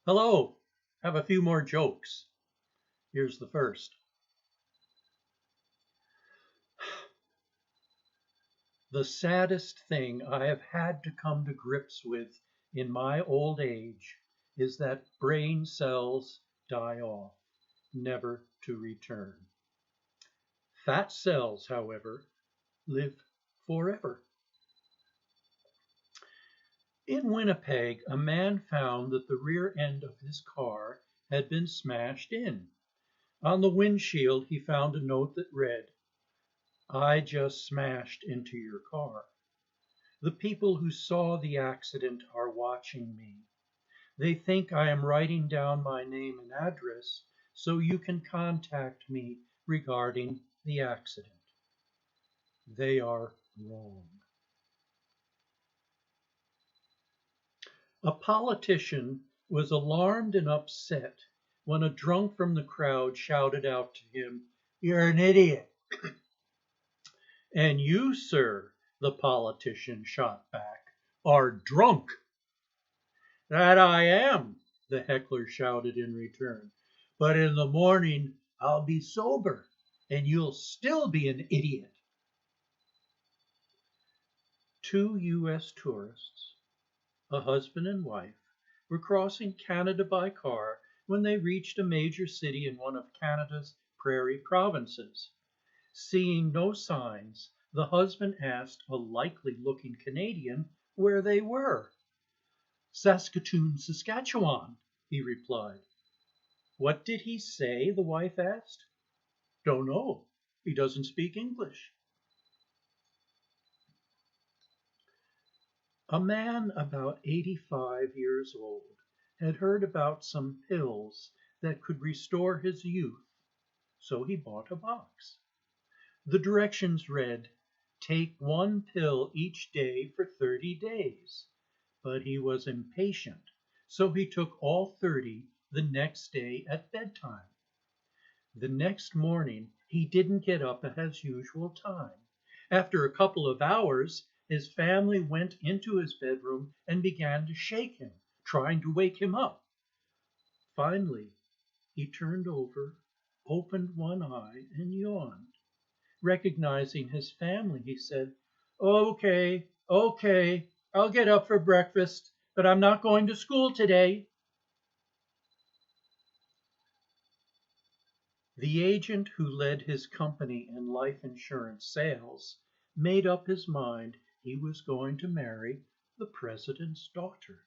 Hello, have a few more jokes. Here's the first. The saddest thing I have had to come to grips with in my old age is that brain cells die off, never to return. Fat cells, however, live forever. In Winnipeg, a man found that the rear end of his car had been smashed in. On the windshield, he found a note that read, "I just smashed into your car. The people who saw the accident are watching me. They think I am writing down my name and address so you can contact me regarding the accident. They are wrong." A politician was alarmed and upset when a drunk from the crowd shouted out to him, "You're an idiot." "And you, sir," the politician shot back, "are drunk." "That I am," the heckler shouted in return, "but in the morning I'll be sober, and you'll still be an idiot." Two U.S. tourists, a husband and wife, were crossing Canada by car when they reached a major city in one of Canada's prairie provinces. Seeing no signs, the husband asked a likely-looking Canadian where they were. "Saskatoon, Saskatchewan," he replied. "What did he say?" the wife asked. "Don't know. He doesn't speak English." A man about 85 years old had heard about some pills that could restore his youth, so he bought a box. The directions read, "Take one pill each day for 30 days." But he was impatient, so he took all 30 the next day at bedtime. The next morning he didn't get up at his usual time. After a couple of hours, his family went into his bedroom and began to shake him, trying to wake him up. Finally, he turned over, opened one eye, and yawned. Recognizing his family, he said, "Okay, okay, I'll get up for breakfast, but I'm not going to school today." The agent who led his company in life insurance sales made up his mind he was going to marry the president's daughter.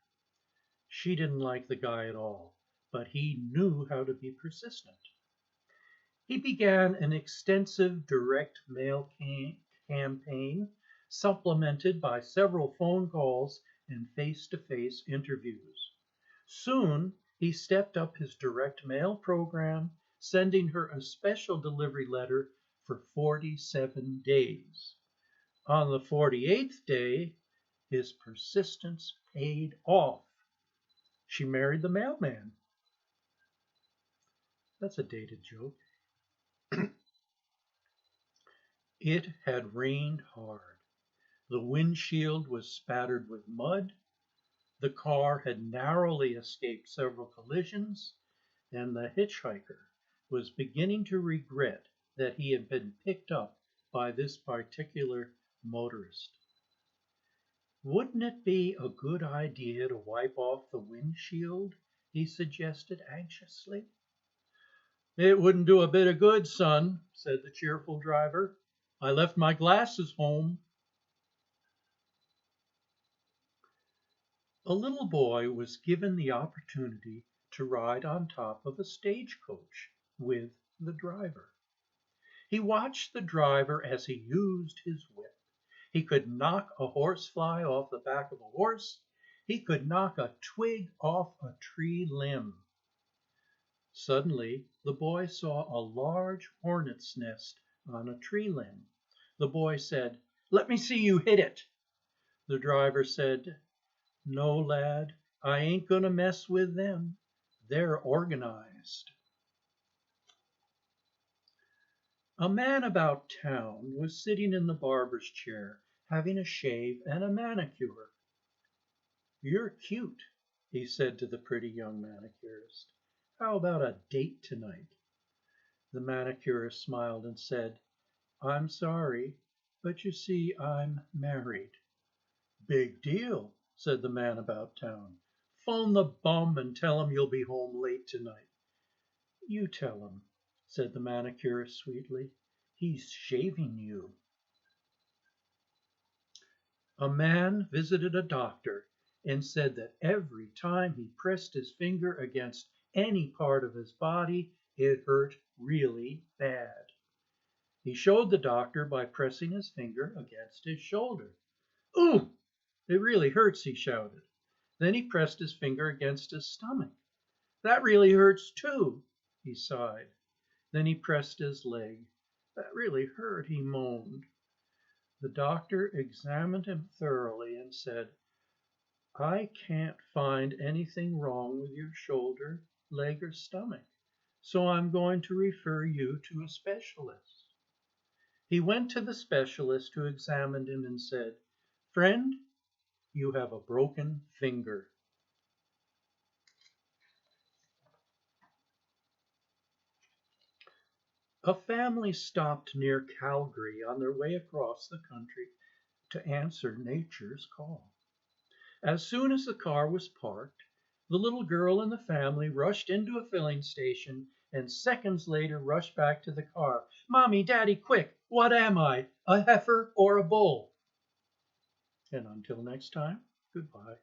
She didn't like the guy at all, but he knew how to be persistent. He began an extensive direct mail campaign, supplemented by several phone calls and face-to-face interviews. Soon he stepped up his direct mail program, sending her a special delivery letter for 47 days. On the 48th day, his persistence paid off. She married the mailman. That's a dated joke. It had rained hard. The windshield was spattered with mud. The car had narrowly escaped several collisions, and the hitchhiker was beginning to regret that he had been picked up by this particular motorist. "Wouldn't it be a good idea to wipe off the windshield?" he suggested anxiously. "It wouldn't do a bit of good, son," said the cheerful driver. "I left my glasses home." A little boy was given the opportunity to ride on top of a stagecoach with the driver. He watched the driver as he used his whip. He could knock a horsefly off the back of a horse. He could knock a twig off a tree limb. Suddenly, the boy saw a large hornet's nest on a tree limb. The boy said, "Let me see you hit it." The driver said, "No, lad, I ain't gonna mess with them. They're organized." A man about town was sitting in the barber's chair, having a shave and a manicure. "You're cute," he said to the pretty young manicurist. How about a date tonight? The manicurist smiled and said, I'm sorry, but you see, I'm married. Big deal, said the man about town. Phone the bum and tell him you'll be home late tonight. You tell him, said the manicurist sweetly. He's shaving you. A man visited a doctor and said that every time he pressed his finger against any part of his body, it hurt really bad. He showed the doctor by pressing his finger against his shoulder. Ooh, it really hurts, he shouted. Then he pressed his finger against his stomach. That really hurts too, he sighed. Then he pressed his leg. That really hurt, he moaned. The doctor examined him thoroughly and said, I can't find anything wrong with your shoulder, leg, or stomach, so I'm going to refer you to a specialist. He went to the specialist who examined him and said, Friend, you have a broken finger. A family stopped near Calgary on their way across the country to answer nature's call. As soon as the car was parked, the little girl and the family rushed into a filling station and seconds later rushed back to the car. Mommy, Daddy, quick, what am I, a heifer or a bull? And until next time, goodbye.